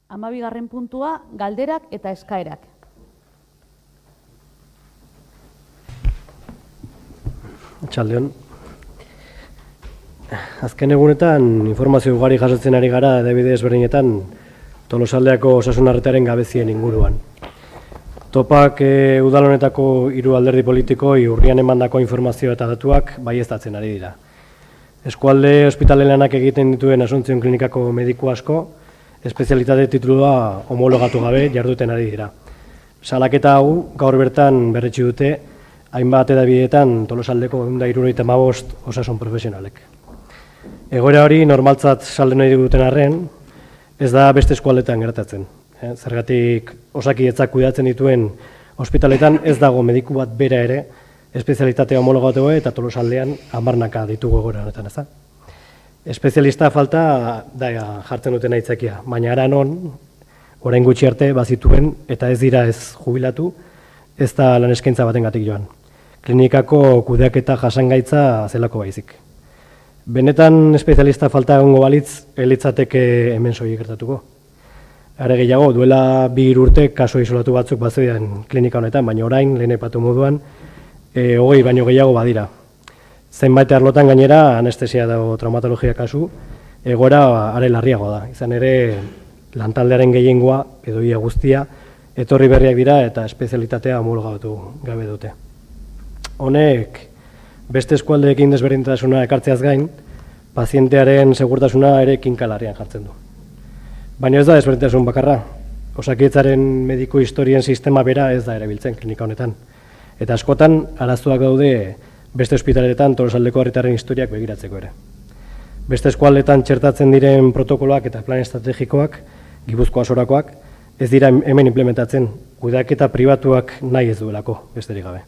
12. puntua, galderak eta eskaerak. Txaldeon. Azken egunetan informazio ugari jasotzen ari gara hedabide ezberdinetan Tolosaldeako osasun arretaren gabezien inguruan. Topak udal honetako 3 alderdi politikoi urrian emandako informazio eta datuak baieztatzen ari dira. Eskualde ospitale lanak egiten dituen Asuntzion Klinikako mediku asko, espezialitate titulua homologatu gabe jarduten ari dira. Salaketa hau gaur bertan berretsi dute hainbat hedabideetan Tolosaldeko 175 osasun profesionalek. Egoera hori normaltzat saldu nahi duten arren, ez da beste eskualdetan gertatzen. Zergatik Osakidetzak kudeatzen dituen ospitaletan ez dago mediku bat bera ere, espezialitatea homologatu eta Tolosaldean 10 ditugu egoera honetan, ez da? Espezialista falta da jartzen duten aitzakia, baina ara non, orain gutxi arte bazituen eta ez dira ez jubilatu, ez da lan eskaintza batengatik joan. Klinikako kudeaketa jasangaitza zelako baizik. Benetan espezialista falta egongo balitz, elitzateke hemen soilik gertatuko. Are gehiago, duela 2 urte kaso isolatu batzuk bazeuden klinika honetan, baina orain, lehen aipatu moduan, 20 baino gehiago badira. Zenbait arlotan gainera, anestesia dago traumatologia kasu, egoera are larriago da. Izan ere, lantaldearen gehiengoa, edo ia guztia, etorri berriak dira eta espezialitatea homologatu gabe dute. Honek, beste eskualdeekin desberdintasuna ekartzeaz gain, pazientearen segurtasuna ere kinkalarrian jartzen du. Baina ez da desberdintasun bakarra. Osakidetzaren mediku historien sistema bera ez da erabiltzen klinika honetan. Eta askotan, arazoak daude beste ospitaletan Tolosaldeko herritarren historiak begiratzeko ere. Beste eskualdetan txertatzen diren protokoloak eta plan estrategikoak, Gipuzkoa sorakoak, ez dira hemen implementatzen, kudeaketa pribatuak nahi ez duelako, besterik gabe.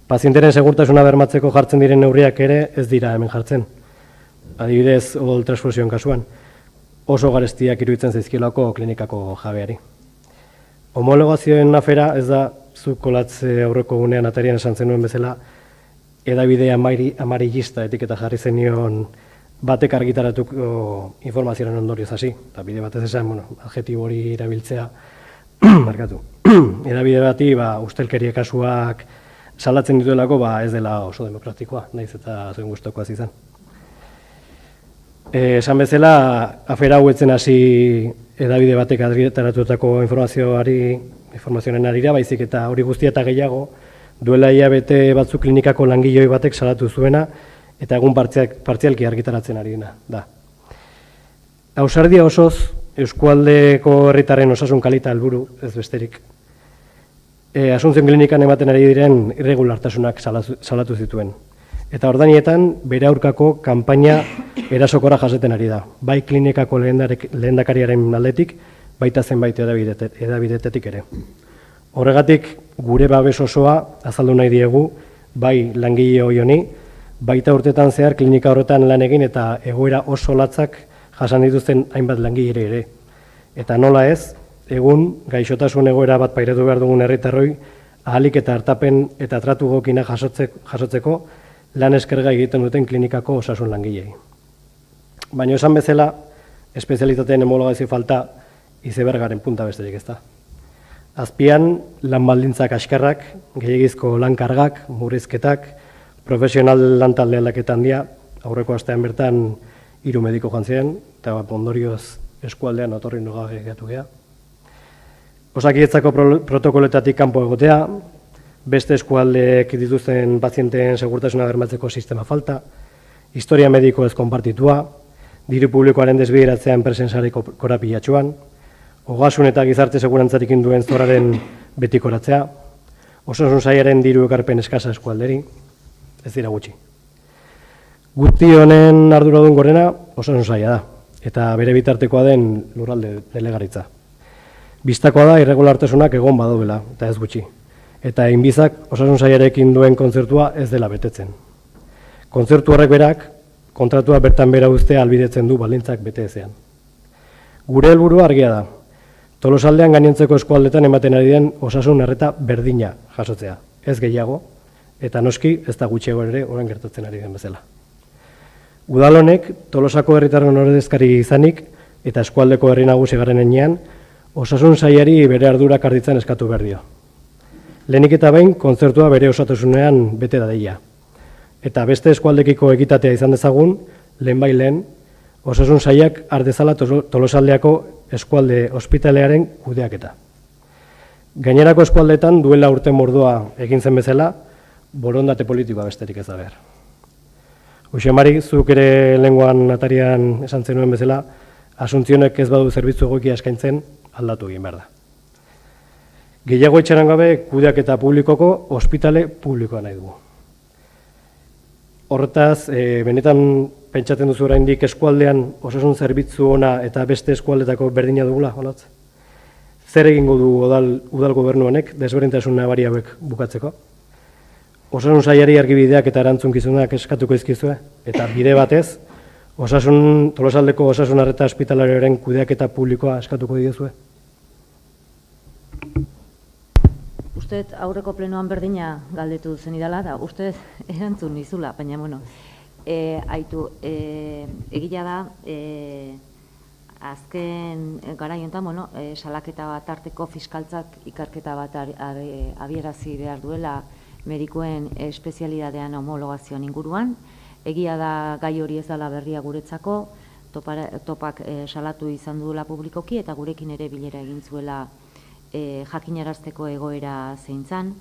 Pazienteren segurtasuna bermatzeko jartzen diren neurriak ere ez dira hemen jartzen. Adibidez, odol transfusioen kasuan, oso garestiak iruditzen zaizkiolako klinikako jabeari. Homologazioen afera ez da zuk kolatze aurreko gunean atarian esan zenuen bezala, hedabide amarillista etiketa jarri zenion batek argitaratuko informazioaren ondorioz hasi, eta bide batez esan, adjektibo hori erabiltzea, markatu. Hedabide bati, ustelkeria kasuak salatzen dituelako, ez dela oso demokratikoa, nahiz eta zuen gustokoaz izan. Esan bezala, afera hauetzen hasi hedabide batek argitaratutako informazioaren arira, baizik eta hori guztia eta gehiago, duela hilabete batzuk klinikako langiloi batek salatu zuena, eta egun partzialki argitaratzen ari da. Ausardia osoz, eskualdeko herritarren osasun kalita helburu, ez besterik. Asuntzion klinikan ematen ari diren irregulartasunak salatu zituen. Eta ordainetan, bere aurkako kanpaina erasokora jasaten ari da. Bai klinikako lehendakariaren aldetik, baita zenbait hedabidetetik ere. Horregatik, gure babes osoa azaldu nahi diegu, bai langile hori honi, baita urtetan zehar klinika horretan lan egin eta egoera oso latzak jasan dituzten hainbat langile ere. Eta nola ez, egun gaixotasun egoera bat pairatu behar dugun herritarroi, ahalik eta hartapen eta tratu gokina jasotzeko lan eskerga egiten duten klinikako osasun langilei. Baina esan bezala, espezialitateen homologazio falta izebergaren punta besterik ez da. Azpian, lan baldintzak askarrak, gehiagizko lan kargak, murrizketak, profesional lantalde aldaketan dira, aurreko astean bertan 3 mediko joan ziren, eta ondorioz eskualdean otorri nogabe gatu geha. Osakidetzako protokoletatik kanpo egotea, beste eskualdeek dituzten pazienteen segurtasuna bermatzeko sistema falta, historia mediko ez konpartitua, diru publikoaren desbideratzea enpresen sare korapilatxuan, ogasun eta gizarte segurantzarik induen zorraren betikoratzea, osasun sailaren diru ekarpen eskasa eskualderi, ez dira gutxi. Guzti honen arduradun gorena osasun saila da, eta bere bitartekoa den lurralde delegaritza. Bistakoa da irregulartasunak egon badaudela, eta ez gutxi. Eta inbizak osasun sailarekin duen kontzertua ez dela betetzen. Kontzertu horrek berak, kontratua bertan bera uztea albidetzen du baldintzak bete ezean. Gure helburua argia da, Tolosaldean gainontzeko eskualdetan ematen ari den osasun arreta berdina jasotzea, ez gehiago, eta noski ez da gutxiago ere orain gertatzen ari den bezala. Udal honek Tolosako herritarren ordezkari izanik eta eskualdeko herri nagusi garen heinean, osasun sailari bere ardurak harditzen eskatu behar dio. Lehenik eta behin, kontzertua bere osatasunean bete dadila. Eta beste eskualdekiko egitatea izan dezagun, lehen, osasun sailak ardezala Tolosaldeako eskualde ospitalearen kudeaketa. Gainerako eskualdeetan duela urte mordoa egin zen bezala, borondate politikoa besterik ez da behar. Uxemari, zuk ere lenguan atarian esan zenuen bezala, Asuntzionek ez badu zerbitzu egokia eskaintzen, aldatu egin behar da. Gehiago etxeran gabe, kudeaketa publikoko ospitale publikoa nahi dugu. Horretaz, benetan pentsatzen duzu oraindik eskualdean osasun zerbitzu ona eta beste eskualdetako berdina dugula, olatz? Zer egingo du udal gobernu honek desberdintasun nabari hauek bukatzeko? Osasun sailari argibideak eta erantzunkizunak eskatuko izkizue, eta bide batez, Tolosaldeko osasun arreta ospitalarioaren kudeaketa publikoa eskatuko diezue? Uste aurreko plenoan berdina galdetu zen idala, da uste erantzun nizula, baina, aitu, egia da, azken garaiontan, salaketa bat arteko fiskaltzak ikerketa bat abierazi behar duela medikuen espezialidadean homologazioan inguruan. Egia da gai hori ez dela berria guretzako, topak salatu izan duela publikoki eta gurekin ere bilera egin zuela jakinarazteko egoera zeintzan.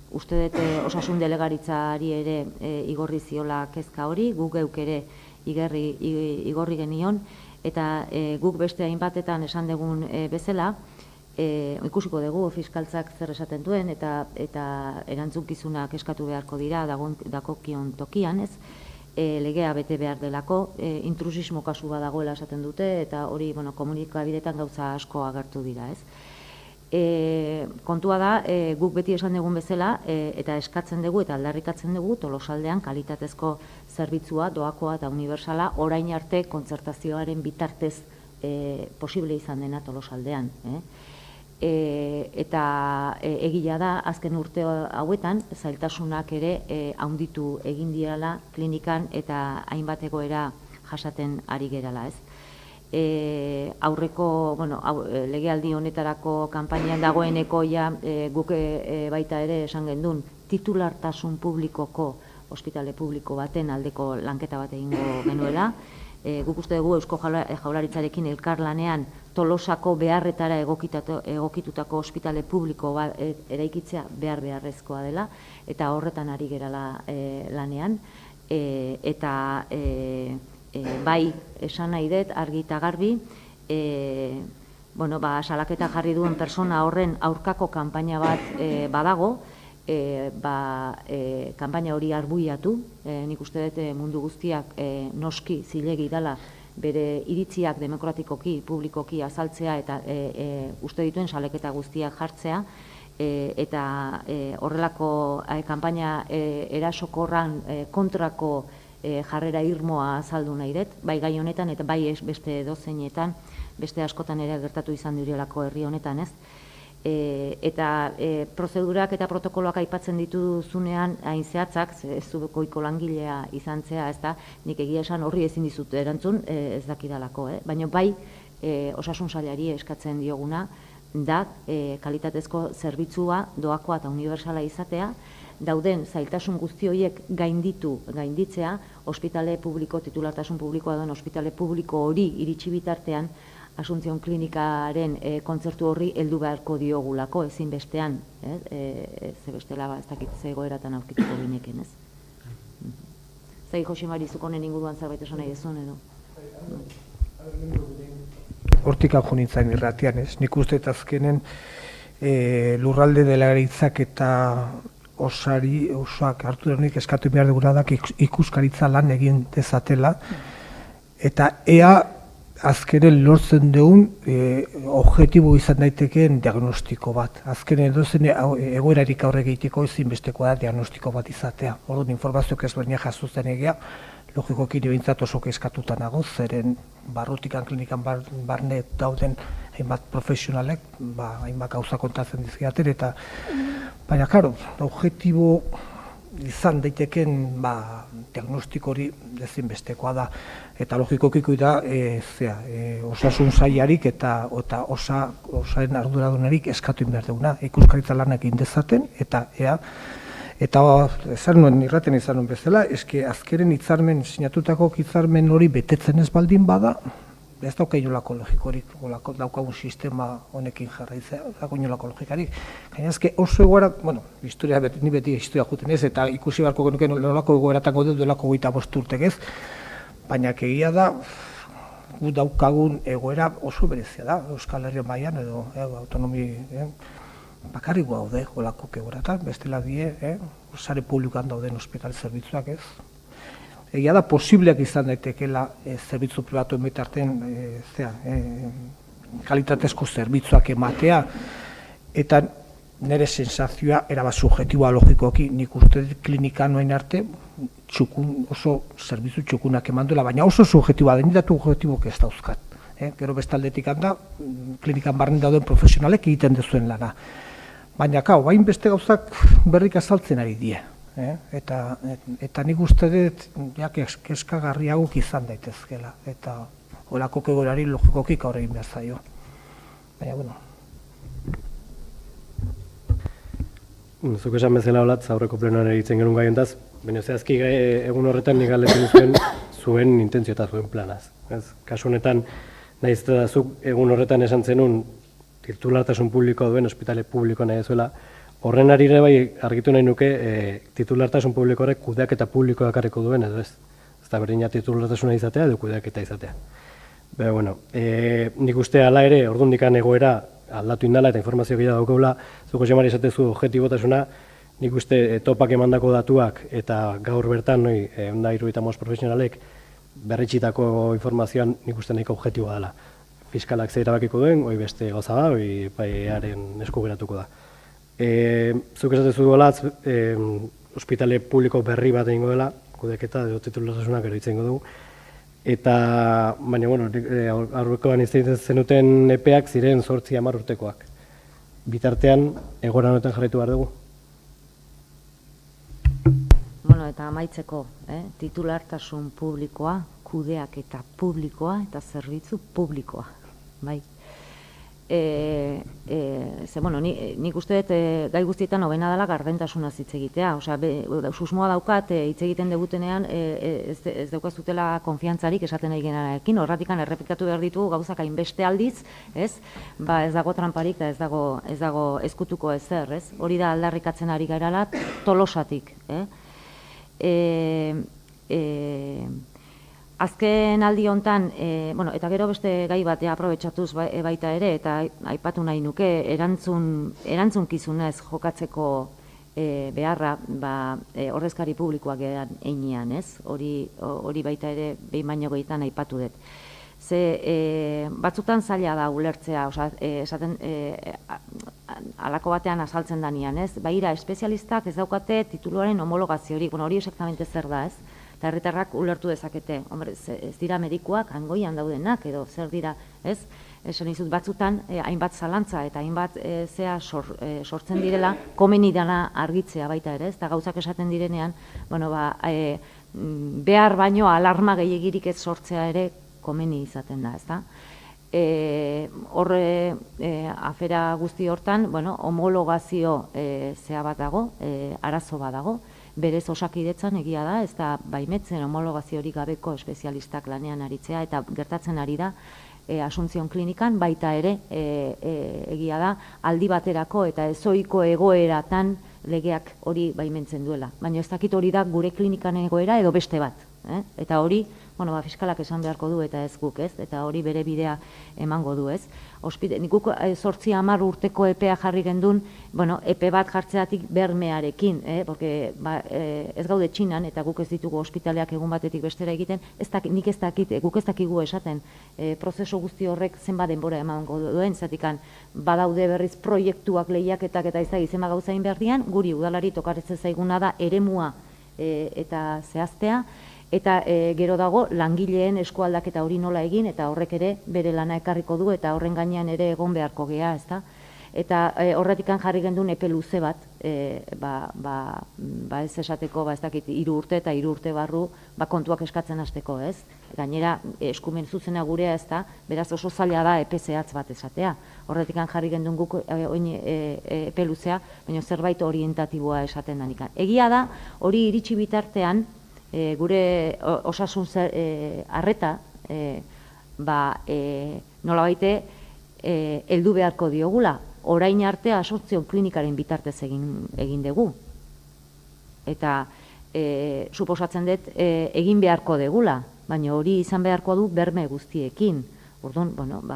Uste dut osasun delegaritzari ere igorri ziola kezka hori, guk geuk ere igorri genion, eta guk beste hainbatetan esan dugun bezala, ikusiko dugu fiskaltzak zer esaten duen eta erantzunkizunak eskatu beharko dira dagokion tokian, legea bete behar delako, intrusismo kasu bat dagoela esaten dute, eta hori komunikabideetan gauza asko agertu dira. Kontua da, guk beti esan dugun bezala, eta eskatzen dugu eta aldarrikatzen dugu Tolosaldean kalitatezko zerbitzua, doakoa eta unibertsala, orain arte kontzertazioaren bitartez posible izan dena Tolosaldean. Eta egia da, azken urte hauetan, zailtasunak ere handitu egin direla klinikan eta hainbat egoera jasaten ari gerala, aurreko, legealdi honetarako kanpainan dagoeneko guk baita ere esan gendun titulartasun publikoko ospitale publiko baten aldeko lanketa bat egingo genuela. Guk uste dugu Eusko Jaurlaritzarekin elkarlanean Tolosako beharretara egokitutako ospitale publiko eraikitzea beharrezkoa dela, eta horretan ari gerala lanean, eta bai esan nahi dut argi eta garbi, salaketa jarri duen persona horren aurkako kanpaina bat badago, kanpaina hori arbuiatu, nik uste dut mundu guztiak noski zilegi dela bere iritziak demokratikoki, publikoki azaltzea eta uste dituen salaketa guztiak jartzea, eta horrelako kanpaina erasokorran kontrako jarrera irmoa azaldu nahi dut, bai gai honetan eta bai beste dozeinetan, beste askotan ere gertatu izan direlako herri honetan, eta prozedurak eta protokoloak aipatzen dituzunean hain zehatzak, ez goiko langilea izan zea, nik egia esan horri ezin dizut erantzun, ez dakidalako, baina bai osasun sailari eskatzen dioguna da kalitatezko zerbitzua, doakoa eta unibertsala izatea, dauden zailtasun guzti horiek gainditzea, ospitale publiko, titulartasun publikoa den ospitale publiko hori iritsi bitartean, Asuntzion klinikaren kontzertu horri heldu beharko diogulako, ezin bestean, ze bestela ez dakit ze egoeratan aurkituko gineken, ez? Zai, Josemari, zuk honen inguruan zerbait esan nahi dezun, edo? Hortik hau nintzen irratian, ez? Nik uste azkenen lurralde delegaritzak eta osoak hartu denik eskatu behar duguna da ikuskaritza lan egin dezatela, eta ea azkenen lortzen dugun objektibo izan daitekeen diagnostiko bat. Azkenen edozen egoerarik aurre egiteko ezinbestekoa da diagnostiko bat izatea. Orduan informazioak ezberdinak jasotzen egia, logikoki behintzat oso kezkatuta nago, zeren barrutikan klinikan barne dauden hainbat profesionalek, hainbat gauza kontatzen dizkiaten, eta baina, karo, objektibo izan daiteken diagnostiko hori ezinbestekoa da. Eta logikoki da osasun sailarik eta osaren arduradunarik eskatu behar duguna, ikuskaritza lanak egin dezaten, eta esan nuen irraten izan nuen bezala, azkeren sinatutako hitzarmen hori betetzen ez baldin bada, ez dauka inolako logikorik, daukagun sistema honekin jarraitzea, dago inolako logikarik. Gaina oso egoera, ni beti historia juten ez, eta ikusi beharko genuke nolako egoeratan gaude duelako 25 urtek ez, baina egia da, gu daukagun egoera oso berezia da, Euskal Herria mailan edo autonomi bakarrik gaude olako egoeratan, bestela die, sare publikoan dauden ospital zerbitzuak ez. Egia da, posibleak izan daitekela zerbitzu pribatu emitarten kalitatezko zerbitzuak ematea, eta nire sensazioa erabat subjektiboa logikoki, nik uste klinikan noain arte oso zerbitzu txukunak eman duela, baina oso subjektiboa den datu objektibok ez dauzkat. Gero bestaldetik handa, klinikan barren dauden profesionalek egiten dezuen lana. Baina, bain beste gauzak berrik azaltzen ari die. Eta nik uste dut keskagarriagok izan daitezkela, eta horako egoerari logikoki gaur egin behar zaio. Baina, bueno. Zuk esan bezala holatz, aurreko plenoan eritzen genuen gaiontaz, baina zehazki egun horretan nik galdetzen zuen intentzio eta zuen planaz. Kasu honetan, nahiz eta zuk egun horretan esan zenun titulartasun publikoa duen, ospitale publikoa nahi zuela, horren arire bai argitu nahi nuke titulartasun publiko horrek kudeaketa publikoa ekarriko duen edo ez. Ez da berdina titulartasuna izatea edo kudeaketa izatea. Baina, bueno, nik uste hala ere, ordundikan egoera aldatu indala eta informazio gehiago daukagula, zuko xemari esatezu objetibotasuna, nik uste topak emandako datuak eta gaur bertan, onda 75 profesionalek berritxitako informazioan nik uste nahiko objetiboa dela. Fiskalak zer erabakiko duen, hoi beste gauza da, hoi paiaren esku geratuko da. Zuk esatezu golatz, ospitale publiko berri bat egingo dela, kudeaketa edo titulartasunak gero hitz egingo dugu, eta, baina, bueno, aurrekoan izan zenuten epeak ziren 8-10 urtekoak. Bitartean, egoera honetan jarraitu behar dugu? Bueno, eta amaitzeko, titulartasun publikoa, kudeaketa publikoa eta zerbitzu publikoa, bai. Nik uste dut gai guztietan hobena dela gardentasuna hitz egitea, susmoa daukat hitz egiten degutenean ez daukazutela konfiantzarik esaten nahi genarekin, horratikan errepikatu behar ditugu gauzak hainbeste aldiz, ez dago tramparik eta ez dago ezkutuko ezer, ez? Hori da aldarrikatzen ari garela Tolosatik, Azken aldi hontan, eta gero beste gai bat aprobetxatuz baita ere, eta aipatu nahi nuke, erantzukizunez jokatzeko beharra ordezkari publikoak einean, ez? Hori baita ere behin baino gehietan aipatu dut. Ze batzutan zaila da ulertzea, esaten halako batean azaltzen danean, ez? Baira, espezialistak ez daukate tituluaren homologaziorik, hori exactamente zer da, ez? Eta herritarrak ulertu dezakete, ez dira medikuak hangoian daudenak edo zer dira, ez? Esan izut batzutan hainbat zalantza eta hainbat sortzen direla, komeni dana argitzea baita ere, ez? Eta gauzak esaten direnean, behar baino alarma gehiagirik ez sortzea ere komeni izaten da, ez da? Afera guzti hortan, homologazio zea bat dago, arazo bat dago, berez osakidetzan egia da, ez da baimetzen homologaziorik gabeko espezialistak lanean aritzea, eta gertatzen ari da Asunción klinikan, baita ere egia da aldi baterako eta ezoiko egoeratan legeak hori baimentzen duela. Baina ez dakit hori da gure klinikan egoera edo beste bat. Eta hori, fiskalak esan beharko du eta ez guk, ez? Eta hori bere bidea emango du, ez? Guk 8-10 urteko epea jarri gendun, epe bat jartzeatik bermearekin, porque ez gaude Txinan eta guk ez ditugu ospitaleak egun batetik bestera egiten, nik ez dakit, guk ez dakigu esaten prozesu guzti horrek zenbat denbora emango duen, zatikan badaude berriz proiektuak lehiaketak eta izema gauzain behar dian, guri udalari tokaretzen zaiguna da eremua eta zehaztea, eta gero dago langileen eskualdaketa hori nola egin, eta horrek ere bere lana ekarriko du, eta horren gainean ere egon beharko gea, ezta? Eta horretikan jarri gendun epe luze bat, ez esateko, ez dakit, 3 urte eta 3 urte barru, kontuak eskatzen hasteko, ez? Gainera, eskumen zuzena gurea ez da, beraz oso zaila da epe zehatz bat esatea. Horretikan jarri gendun guk epe luzea, baina zerbait orientatiboa esaten danikan. Egia da, hori iritsi bitartean, gure osasun arreta, nola baite, heldu beharko diogula. Orain arte Asunción klinikaren bitartez egin dugu. Eta suposatzen dut egin beharko degula, baina hori izan beharko du berme guztiekin. Orduan,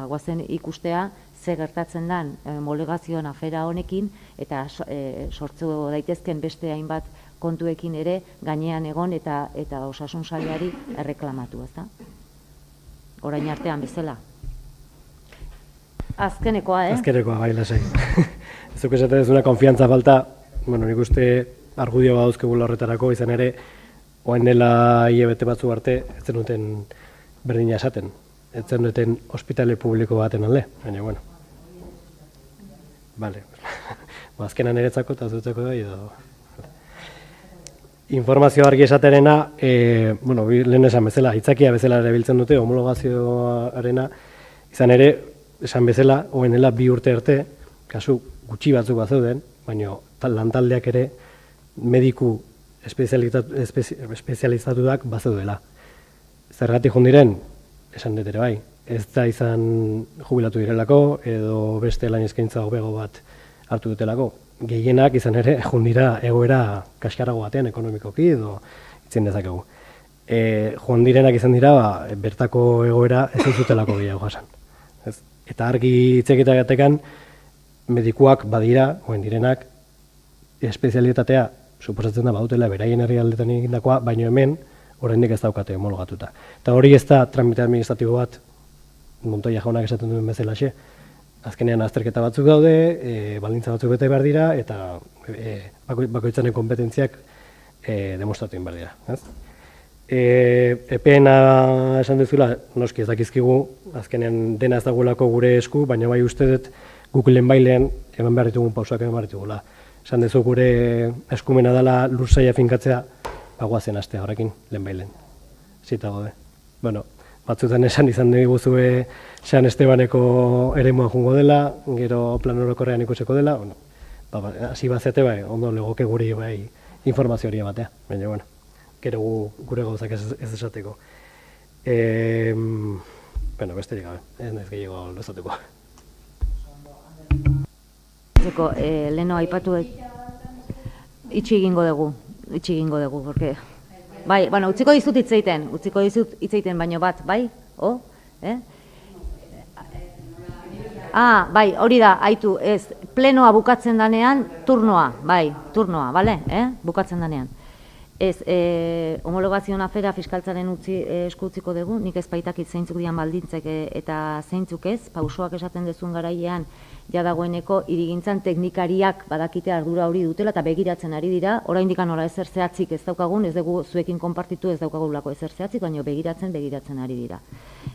goazen ikustea ze gertatzen den homologazioen afera honekin eta sortzu daitezken beste hainbat kontuekin ere gainean egon eta osasun sailari erreklamatu, ezta? Orain artean bezala. Azkenekoa, Azkenekoa, bai, lasai. Ez duk esaten duzuna konfiantza falta, nik uste argudio badauzkegula horretarako, izan ere, oain dela hilabete batzu arte, ez zenuten berdina esaten. Ez zenuten ospitale publiko baten alde, baina, bueno. Bale. Azkenan niretzako eta zutzeko da, edo... Informazio argi esaterena, lehen esan bezala, hitzakia bezala ere biltzen dute, homologazioarena, izan ere, esan bezala, oain dela 2 urte arte, kasu gutxi batzuk bat zeuden, baina lantaldeak ere mediku espezializatuak bat zeudela. Zergatik jondiren, esan dut ere bai, ez da izan jubilatu direlako, edo beste lan eskaintza hobego bat hartu dutelako. Gehienak izan ere, jondira egoera kaskarago batean ekonomikoki edo itzen dezakegu. Joan direnak izan dira, bertako egoera ez zutelako gehiago jasan. Eta argi itzekitatekan, medikuak badira, joan direnak, espezialitatea suposatzen da badutela beraien herrialdetan egindakoa, baino hemen oraindik ez daukate homologatuta. Eta hori ez da tramite administratibo bat, Montoya jaunak esaten duen bezalaxe, azkenean azterketa batzuk daude, baldintza batzuk bete behar dira, eta bakoitzanen kompetentziak demostratu egin behar dira. EPEena esan duzula, noski ez dakizkigu, azkenean dena ez dagoelako gure esku, baina bai uste dut guk lehenbailean eman behar ditugun pausak eman behar ditugula. Esan duzu gure eskumena dela lursaia finkatzea, bagoazen astea horrekin lehenbailean. Zita gode. Bueno, batzutan esan izan diguzue San Estebaneko eremua jungo dela, gero plan orokorrean ikuseko dela, hasi bazete bai, ondo legoke guri bai informazio hori ematea, baina bueno, gero gure gauzak ez esateko. Besterik gabe, ez naiz gehiago luzatuko. Leno aipatu itxi egingo dugu, porque... Bai, utziko dizut hitz egiten, baino bat, bai? Bai, hori da, aitu, ez, plenoa bukatzen danean, turnoa, bale? Bukatzen danean. Ez, homologazioen afera fiskaltzaren esku utziko dugu, nik ez baitakit zeintzuk dian baldintzek eta zeintzuk ez, pausoak esaten dezun garailean, ja dagoeneko irigintzan teknikariak badakite ardura hori dutela eta begiratzen ari dira, oraindik nola ezer zehatzik ez daukagun, ez dugu zuekin konpartitu ez daukagulako ezer zehatzik, baina begiratzen ari dira.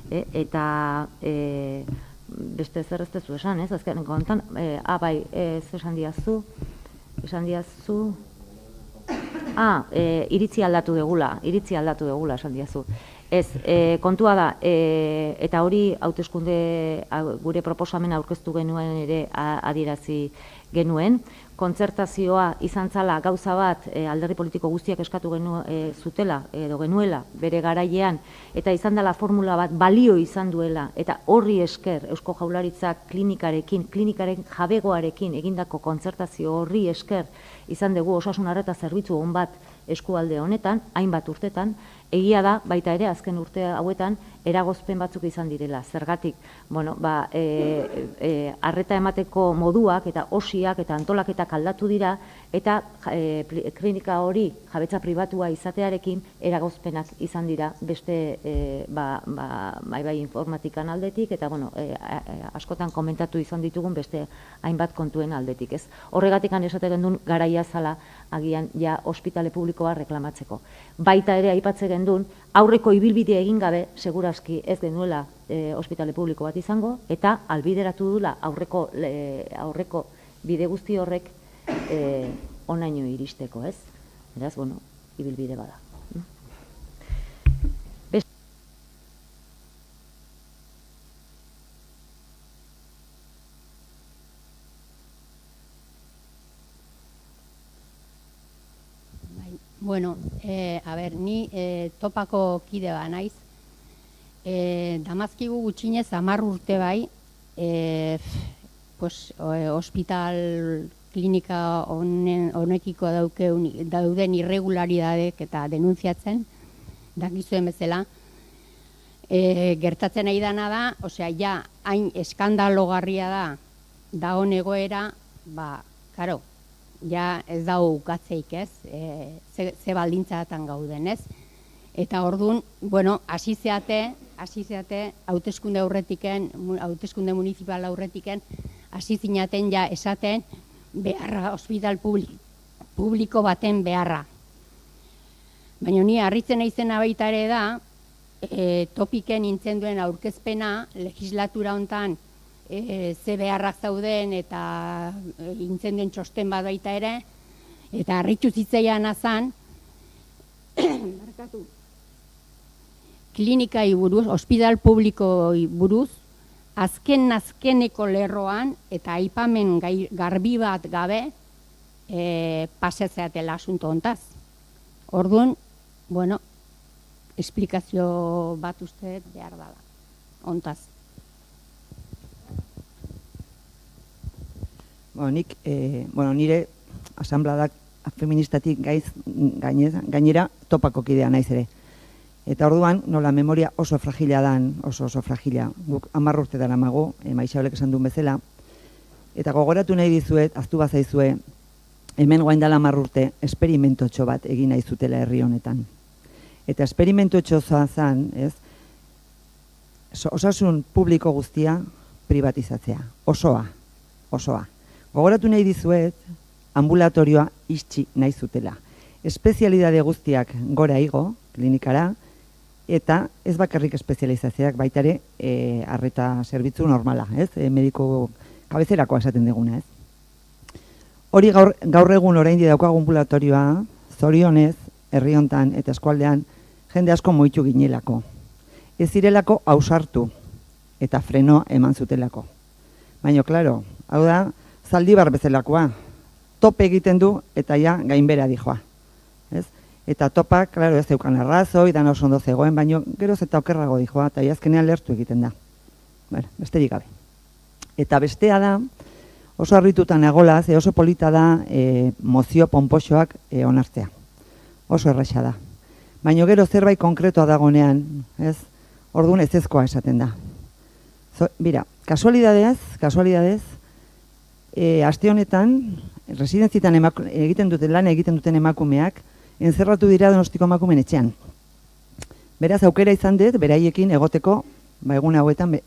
Eta beste ezer ez dezu esan, ez? Azkenean kontan, bai, ez esan diazu, iritzi aldatu degula esan diazu. Ez, kontua da, eta hori hauteskunde gure proposamena aurkeztu genuen ere adierazi genuen, kontzertazioa izan zala gauza bat alderdi politiko guztiak eskatu zutela edo genuela bere garailean, eta izan dela formula bat balio izan duela, eta horri esker Eusko Jaurlaritzak klinikaren jabegoarekin egindako kontzertazio horri esker izan dugu osasun arreta zerbitzu on bat eskualde honetan, hainbat urtetan, egia da, baita ere, azken urte hauetan, eragozpen batzuk izan direla. Zergatik, arreta emateko moduak eta osiak eta antolaketak aldatu dira, eta klinika hori jabetza pribatua izatearekin eragozpenak izan dira beste bai informatikan aldetik, eta askotan komentatu izan ditugun beste hainbat kontuen aldetik. Horregatik esaten duen garaia zala agian ja ospitale publikoa reklamatzeko. Baita ere aipatzen esaten duen, aurreko ibilbide egin gabe, segurazki ez genuela ospitale publiko bat izango, eta albideratu dula aurreko bide guzti horrek onaino iristeko, ez? Beraz, bueno, ibilbide bada. Bueno, a ber, ni topako kide ba naiz. Damazkigu gutxinez 10 urte bai, hospital klinika honekiko dauden irregularidadek eta denuntziatzen, dakizuen bezala. Gertatzen nahi dana da, osea, ja, hain eskandalogarria da hon egoera, karo, ja ez dago ukatzeik, ez, ze baldintzatan gauden, ez. Eta orduan, bueno, hasi zeate hauteskunde aurretiken, hauteskunde municipal aurretiken, hasi zinaten ja esaten beharra, ospital publiko baten beharra. Baina ni harritzen naizena baita ere da, topiken nintzen duen aurkezpena, legislatura hontan, ze beharrak zauden eta intzen den txosten bat baita ere, eta harritu zitzaian azan, klinikai buruz, ospital publikoi buruz, azkeneko lerroan eta aipamen garbi bat gabe pasetzeatela asunto hontaz. Orduan, bueno, esplikazio bat uste behar dela, hontaz. Nire asanbladak feministatik gainera topako kidea naiz ere. Eta orduan, nola memoria oso fragila dan, oso fragila. Guk 10 urte daramago, Maixabelek esan duen bezala. Eta gogoratu nahi dizuet, ahaztu bazaizue, hemen guaindala 10 urte, esperimentotxo bat egin nahi zutela herri honetan. Eta esperimentotxo zan, ez, osasun publiko guztia privatizatzea. Osoa. Gogoratu nahi dizuet, ambulatorioa itxi nahi zutela. Espezialidade guztiak gora igo, klinikara, eta ez bakarrik espezializazioak baitare arreta zerbitzu normala, ez? Mediko kabezerakoa esaten duguna, ez? Hori gaur egun oraindi daukagu ambulatorioa, zorionez, herri hontan eta eskualdean, jende asko moitu ginelako. Ez zirelako ausartu eta freno eman zutelako. Baina, klaro, hau da, Zaldibar bezalakoa, tope egiten du eta ja gainbera dijoa. Eta topak, klaro, ez zeukan arrazoi, dan oso ondo zegoen, baina geroz eta okerrago dijoa, eta azkenean lertu egiten da. Besterik gabe. Eta bestea da, oso harrituta nagola, oso polita da mozio ponpoxoak onartzea. Oso erraxa da. Baina gero zerbait konkretoa dagonean, orduan ezezkoa esaten da. Bira, kasualidadez, aste honetan, residentzitan egiten duten emakumeak, enzerratu dira Donostiko emakumeen etxean. Beraz, aukera izan dut, beraiekin egoteko, egun hauetan,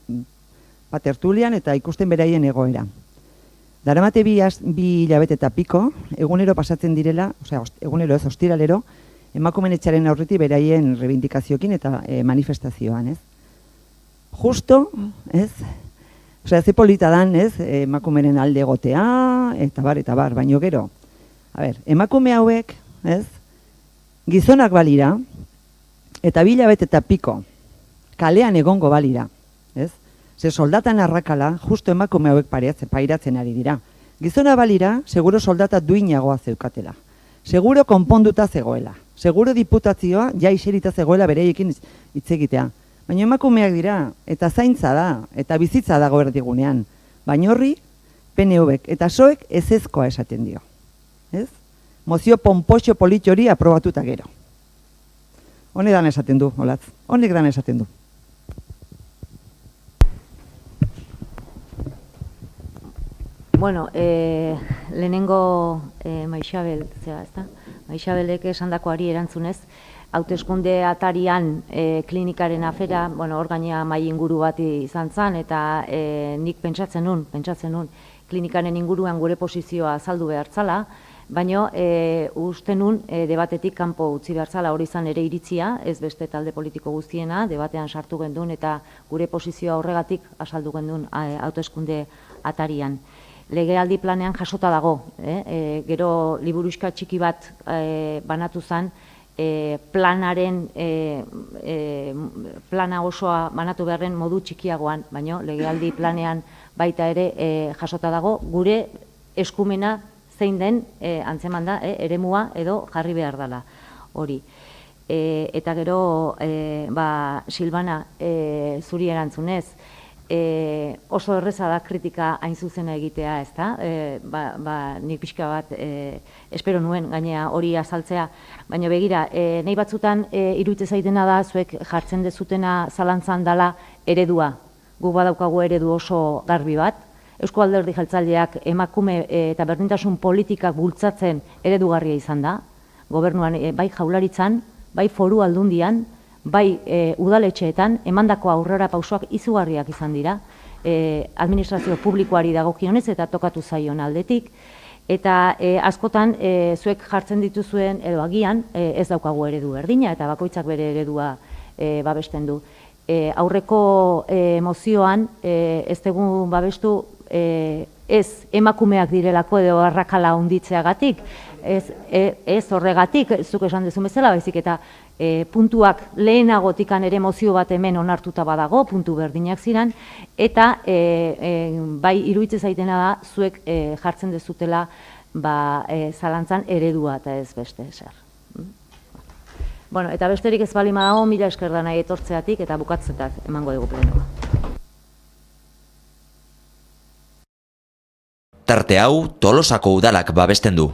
tertulian eta ikusten beraien egoera. Daramate bi hilabete eta piko, egunero pasatzen direla, egunero ez, ostiralero, emakumeen etxearen aurretik beraien reivindikazioekin eta manifestazioan, ez? Justo, ez? Ze polita dan, ez? Emakumeren alde egotea, eta bar, baino gero. Emakume hauek, ez? Gizonak balira, eta 2 hilabete eta piko, kalean egongo balira, ez? Ze soldatan arrakala, justo emakume hauek pairatzen ari dira. Gizona balira, seguro soldata duinagoa zeukatela. Seguro konponduta zegoela. Seguro diputazioa ja iserita zegoela bereiekin hitz egitea. Baina emakumeak dira, eta zaintza da, eta bizitza dago erdigunean. Baina horri, PNVek eta SOek ezezkoa esaten dio. Ez? Mozio ponpoxo politxo hori aprobatuta gero. Honek dan esaten du, Olatz. Honek dan esaten du. Bueno, lehenengo Maixabel, Maixabelek esandakoari erantzunez, hauteskunde atarian klinikaren afera, hor gaina mai inguru bat izan zen, eta nik pentsatzen nun, klinikaren inguruan gure posizioa azaldu behartzala, Baina uste nun debatetik kanpo utzi behar zala hori izan ere iritzia, ez beste talde politiko guztiena, debatean sartu gendun eta gure posizioa horregatik azaldu gendun hauteskunde atarian. Legealdi planean jasota dago, gero liburuxka txiki bat banatu zen, planaren plana osoa banatu beharren modu txikiagoan, baina legealdi planean baita ere jasota dago, gure eskumena zein den antzeman da, eremua edo jarri behar dela hori. Eta gero, Silvana, zuri erantzunez, oso erreza da kritika hain zuzena egitea, ez da? Nik pixka bat espero nuen gainea hori azaltzea, baina begira, nahi batzutan iruditzen zaitena da, zuek jartzen dezutena zalantzan dela eredua. Guk badaukagu eredu oso garbi bat, Eusko Alderdi Jeltzaleak emakume eta berdintasun politikak bultzatzen eredugarria izan da, gobernuan bai Jaurlaritzan, bai Foru Aldundian, bai udaletxeetan, emandako aurrera pausoak izugarriak izan dira, administrazio publikoari dagokionez eta tokatu zaion aldetik, eta askotan zuek jartzen dituzuen edo agian ez daukagu eredu berdina eta bakoitzak bere eredua babesten du. Aurreko mozioan ez dugu babestu ez emakumeak direlako edo arrakala handitzeagatik, ez horregatik, zuk esan duzun bezala, baizik eta puntuak lehenagotikan ere mozio bat hemen onartuta badago, puntu berdinak ziren, eta bai iruditzen zaitena da, zuek jartzen dezutela zalantzan eredua eta ez beste zer. Bueno, eta besterik ez balima dago, mila esker da nahi etortzeatik eta bukatzetak emango dugu plenoa. Tarte hau Tolosako udalak babesten du.